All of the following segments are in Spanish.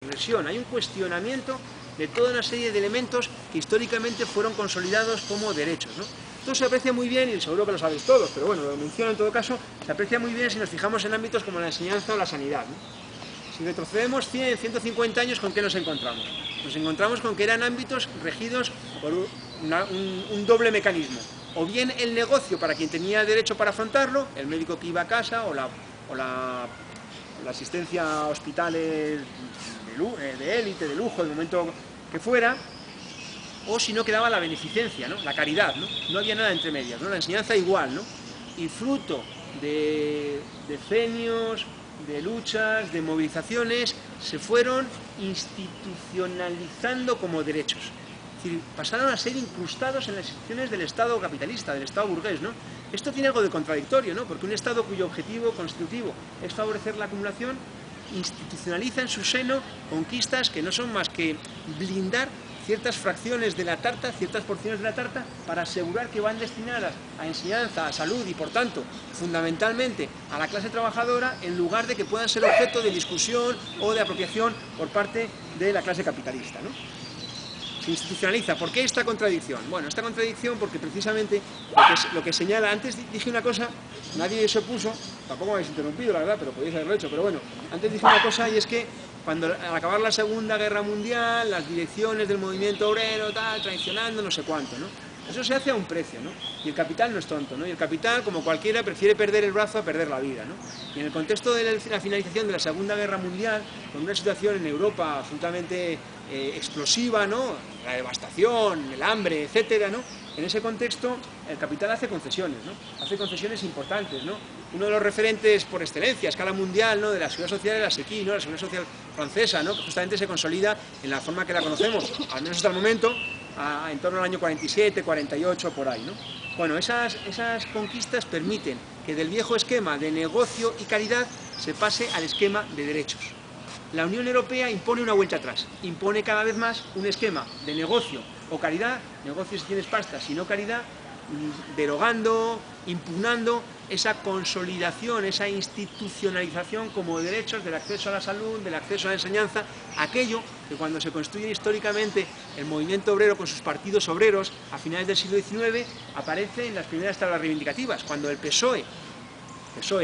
regresión, hay un cuestionamiento de toda una serie de elementos que históricamente fueron consolidados como derechos, ¿no? Esto se aprecia muy bien, y seguro que lo sabéis todos, pero bueno, lo menciono en todo caso, se aprecia muy bien si nos fijamos en ámbitos como la enseñanza o la sanidad, ¿no? Si retrocedemos 100, 150 años, ¿con qué nos encontramos? Nos encontramos con que eran ámbitos regidos por un doble mecanismo. O bien el negocio para quien tenía derecho para afrontarlo, el médico que iba a casa o la asistencia a hospitales de élite, de lujo, del momento que fuera, o si no quedaba la beneficencia, ¿no? La caridad, ¿no? No había nada entre medias, ¿no? La enseñanza igual, ¿no? Y fruto de decenios, de luchas, de movilizaciones, se fueron institucionalizando como derechos. Es decir, pasaron a ser incrustados en las instituciones del Estado capitalista, del Estado burgués, ¿no? Esto tiene algo de contradictorio, ¿no? Porque un Estado cuyo objetivo constitutivo es favorecer la acumulación, institucionaliza en su seno conquistas que no son más que blindar ciertas fracciones de la tarta, ciertas porciones de la tarta, para asegurar que van destinadas a enseñanza, a salud y, por tanto, fundamentalmente a la clase trabajadora, en lugar de que puedan ser objeto de discusión o de apropiación por parte de la clase capitalista, ¿no? Se institucionaliza. ¿Por qué esta contradicción? Bueno, esta contradicción porque precisamente lo que señala, antes dije una cosa, nadie se opuso, tampoco me habéis interrumpido, la verdad, pero podéis haberlo hecho, pero bueno, antes dije una cosa, y es que cuando al acabar la Segunda Guerra Mundial, las direcciones del movimiento obrero, tal, traicionando, no sé cuánto, ¿no? Eso se hace a un precio, ¿no? Y el capital no es tonto, ¿no? Y el capital, como cualquiera, prefiere perder el brazo a perder la vida, ¿no? Y en el contexto de la finalización de la Segunda Guerra Mundial, con una situación en Europa absolutamente explosiva, ¿no? La devastación, el hambre, etcétera, ¿no? En ese contexto, el capital hace concesiones, ¿no? Hace concesiones importantes, ¿no? Uno de los referentes por excelencia a escala mundial, ¿no? De la seguridad social es la SEQI, ¿no? La seguridad social francesa, ¿no? Que justamente se consolida en la forma que la conocemos, al menos hasta el momento, en torno al año 47, 48, por ahí, ¿no? Bueno, esas conquistas permiten que del viejo esquema de negocio y caridad se pase al esquema de derechos. La Unión Europea impone una vuelta atrás, impone cada vez más un esquema de negocio o caridad, negocio si tienes pasta, si no caridad, derogando, impugnando esa consolidación, esa institucionalización como derechos del acceso a la salud, del acceso a la enseñanza, aquello que cuando se construye históricamente el movimiento obrero con sus partidos obreros a finales del siglo XIX aparece en las primeras tablas reivindicativas, cuando el PSOE,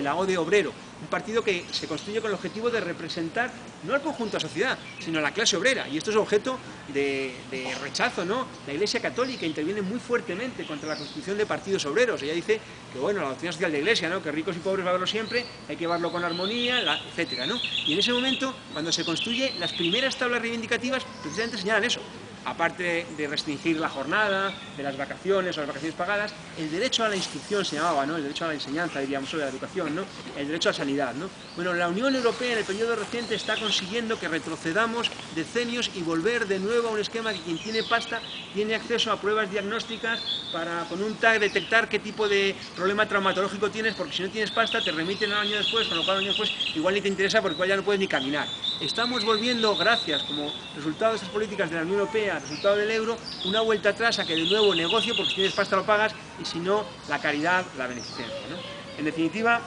la ODE obrero, un partido que se construye con el objetivo de representar no al conjunto de la sociedad, sino a la clase obrera, y esto es objeto de rechazo, ¿no? La Iglesia Católica interviene muy fuertemente contra la constitución de partidos obreros. Ella dice que, bueno, la doctrina social de la Iglesia, ¿no? Que ricos y pobres va a haberlo siempre, hay que llevarlo con armonía, etcétera, ¿no? Y en ese momento, cuando se construye, las primeras tablas reivindicativas precisamente señalan eso. Aparte de restringir la jornada, de las vacaciones o las vacaciones pagadas, el derecho a la instrucción se llamaba, ¿no? El derecho a la enseñanza, diríamos, sobre la educación, ¿no? El derecho a la sanidad, ¿no? Bueno, la Unión Europea en el periodo reciente está consiguiendo que retrocedamos decenios y volver de nuevo a un esquema que quien tiene pasta tiene acceso a pruebas diagnósticas para con un tag detectar qué tipo de problema traumatológico tienes, porque si no tienes pasta te remiten al año después, con lo cual al año después igual ni te interesa porque igual ya no puedes ni caminar. Estamos volviendo, gracias, como resultado de estas políticas de la Unión Europea, resultado del euro, una vuelta atrás a que de nuevo negocio, porque si tienes pasta lo pagas, y si no, la caridad, la beneficencia, ¿no? En definitiva,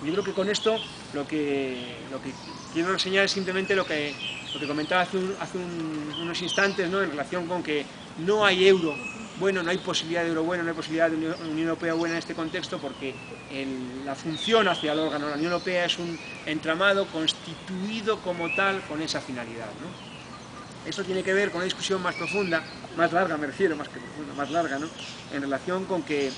yo creo que con esto lo que quiero reseñar es simplemente lo que comentaba hace unos instantes, ¿no? En relación con que no hay euro bueno, no hay posibilidad de euro bueno, no hay posibilidad de Unión Europea buena en este contexto, porque la función hacia el órgano de la Unión Europea es un entramado constituido como tal con esa finalidad, ¿no? Eso tiene que ver con una discusión más profunda, más larga me refiero, más que profunda, más larga, ¿no? En relación con que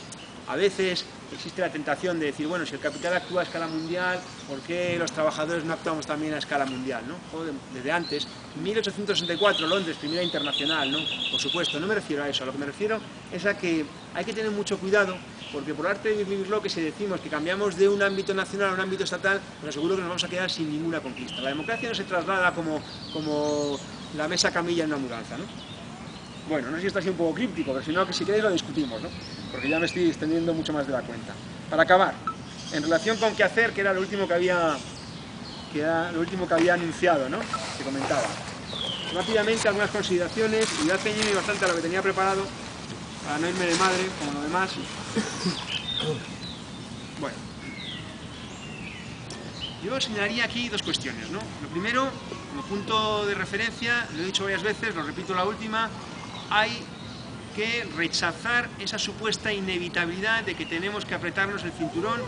a veces existe la tentación de decir, bueno, si el capital actúa a escala mundial, ¿por qué los trabajadores no actuamos también a escala mundial, ¿no? Joder, desde antes, 1864, Londres, primera internacional, ¿no? Por supuesto, no me refiero a eso, a lo que me refiero es a que hay que tener mucho cuidado, porque por arte de vivir que si decimos que cambiamos de un ámbito nacional a un ámbito estatal, os aseguro que nos vamos a quedar sin ninguna conquista. La democracia no se traslada como la mesa camilla en una mudanza, ¿no? Bueno, no sé si está así un poco críptico, pero si no, que si queréis lo discutimos, ¿no? Porque ya me estoy extendiendo mucho más de la cuenta. Para acabar, en relación con qué hacer, que era lo último que había anunciado, ¿no? Que comentaba. Rápidamente algunas consideraciones, y voy a ceñirme bastante a lo que tenía preparado, para no irme de madre, como lo demás. Bueno. Yo señalaría aquí dos cuestiones, ¿no? Lo primero, como punto de referencia, lo he dicho varias veces, lo repito la última, hay que rechazar esa supuesta inevitabilidad de que tenemos que apretarnos el cinturón,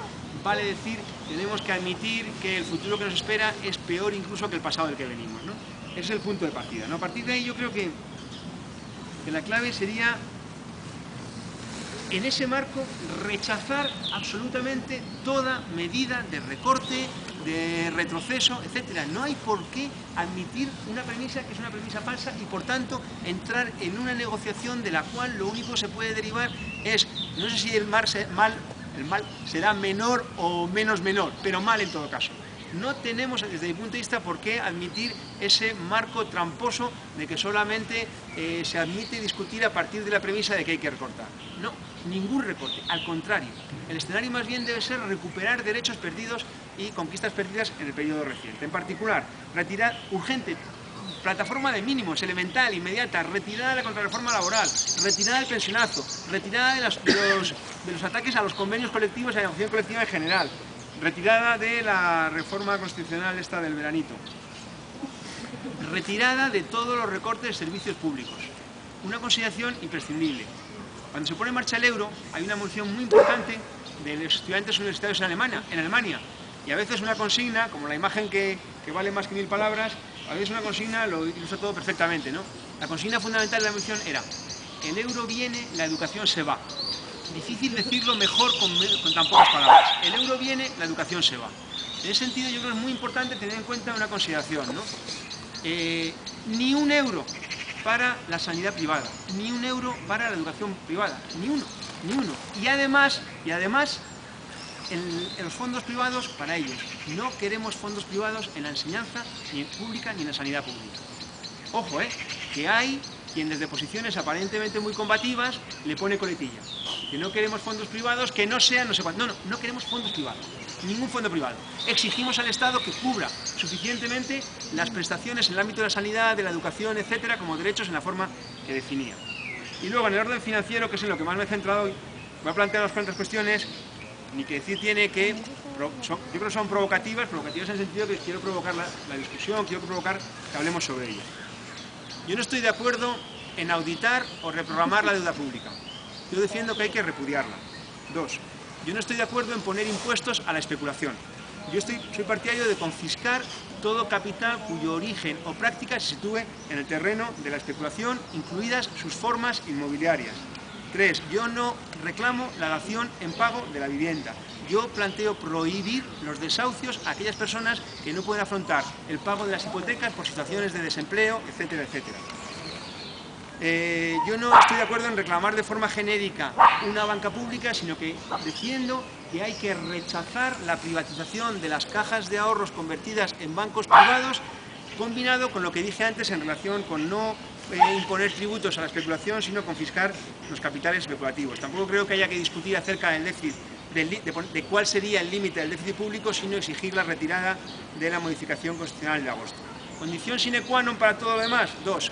vale decir, tenemos que admitir que el futuro que nos espera es peor incluso que el pasado del que venimos, ¿no? Ese es el punto de partida, ¿no? A partir de ahí yo creo que la clave sería, en ese marco, rechazar absolutamente toda medida de recorte, de retroceso, etc. No hay por qué admitir una premisa que es una premisa falsa y, por tanto, entrar en una negociación de la cual lo único que se puede derivar es, no sé si el mal será menor o menos menor, pero mal en todo caso. No tenemos, desde mi punto de vista, por qué admitir ese marco tramposo de que solamente se admite discutir a partir de la premisa de que hay que recortar. No, ningún recorte, al contrario. El escenario más bien debe ser recuperar derechos perdidos y conquistas perdidas en el periodo reciente. En particular, retirar urgente, plataforma de mínimos, elemental, inmediata, retirada de la contrarreforma laboral, retirada del pensionazo, retirada de los ataques a los convenios colectivos y a la negociación colectiva en general, retirada de la reforma constitucional esta del veranito, retirada de todos los recortes de servicios públicos. Una consideración imprescindible. Cuando se pone en marcha el euro, hay una moción muy importante de los estudiantes universitarios en Alemania. Y a veces una consigna, como la imagen que vale más que 1000 palabras, a veces una consigna lo ilustra todo perfectamente, ¿no? La consigna fundamental de la moción era: el euro viene, la educación se va. Difícil decirlo mejor con tan pocas palabras. El euro viene, la educación se va. En ese sentido yo creo que es muy importante tener en cuenta una consideración, ¿no? Ni un euro para la sanidad privada, ni un euro para la educación privada, ni uno. Y además en los fondos privados para ellos. No queremos fondos privados en la enseñanza ni pública ni en la sanidad pública. Ojo, que hay quien desde posiciones aparentemente muy combativas le pone coletilla. Que no queremos fondos privados que no sean no sé cuánto. No queremos fondos privados. Ningún fondo privado. Exigimos al Estado que cubra suficientemente las prestaciones en el ámbito de la sanidad, de la educación, etcétera, como derechos en la forma que definía. Y luego, en el orden financiero, que es en lo que más me he centrado hoy, voy a plantear unas cuantas cuestiones, ni que decir tiene que, yo creo que son provocativas en el sentido que quiero provocar la discusión, quiero provocar que hablemos sobre ellas. Yo no estoy de acuerdo en auditar o reprogramar la deuda pública. Yo defiendo que hay que repudiarla. 2. Yo no estoy de acuerdo en poner impuestos a la especulación. Yo soy partidario de confiscar todo capital cuyo origen o práctica se sitúe en el terreno de la especulación, incluidas sus formas inmobiliarias. 3. Yo no reclamo la dación en pago de la vivienda. Yo planteo prohibir los desahucios a aquellas personas que no pueden afrontar el pago de las hipotecas por situaciones de desempleo, etcétera, etcétera. Yo no estoy de acuerdo en reclamar de forma genérica una banca pública, sino que defiendo que hay que rechazar la privatización de las cajas de ahorros convertidas en bancos privados, combinado con lo que dije antes en relación con no imponer tributos a la especulación, sino confiscar los capitales especulativos. Tampoco creo que haya que discutir acerca del déficit, de cuál sería el límite del déficit público, sino exigir la retirada de la modificación constitucional de agosto. Condición sine qua non para todo lo demás. 2.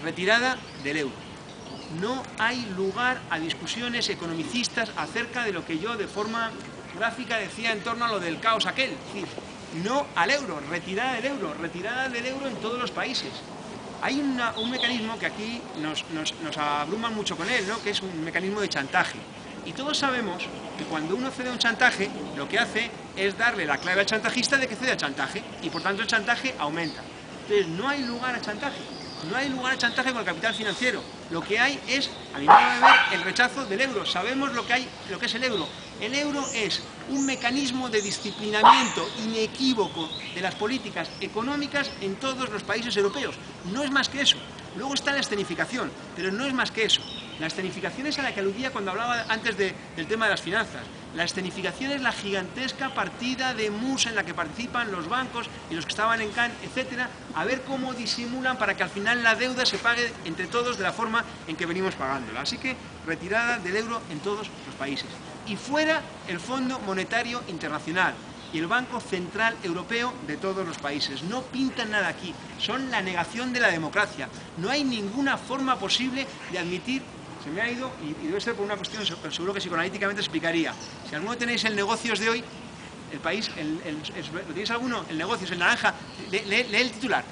Retirada del euro. No hay lugar a discusiones economicistas acerca de lo que yo de forma gráfica decía en torno a lo del caos aquel. Es decir, no al euro, retirada del euro en todos los países. Hay un mecanismo que aquí nos abruma mucho con él, ¿no? Que es un mecanismo de chantaje. Y todos sabemos que cuando uno cede a un chantaje, lo que hace es darle la clave al chantajista de que cede al chantaje, y por tanto el chantaje aumenta. Entonces no hay lugar a chantaje. No hay lugar a chantaje con el capital financiero. Lo que hay es, a mi modo de ver, el rechazo del euro. Sabemos lo que es el euro. El euro es un mecanismo de disciplinamiento inequívoco de las políticas económicas en todos los países europeos. No es más que eso. Luego está la escenificación, pero no es más que eso. La escenificación es a la que aludía cuando hablaba antes del tema de las finanzas. La escenificación es la gigantesca partida de mus en la que participan los bancos y los que estaban en Cannes, etcétera, a ver cómo disimulan para que al final la deuda se pague entre todos de la forma en que venimos pagándola. Así que retirada del euro en todos los países. Y fuera el Fondo Monetario Internacional y el Banco Central Europeo de todos los países. No pintan nada aquí, son la negación de la democracia. No hay ninguna forma posible de admitir. Se me ha ido, y debe ser por una cuestión, pero seguro que psicoanalíticamente explicaría. Si alguno tenéis el Negocios de hoy, El País, ¿lo tenéis alguno? El negocio es el naranja. Lee el titular.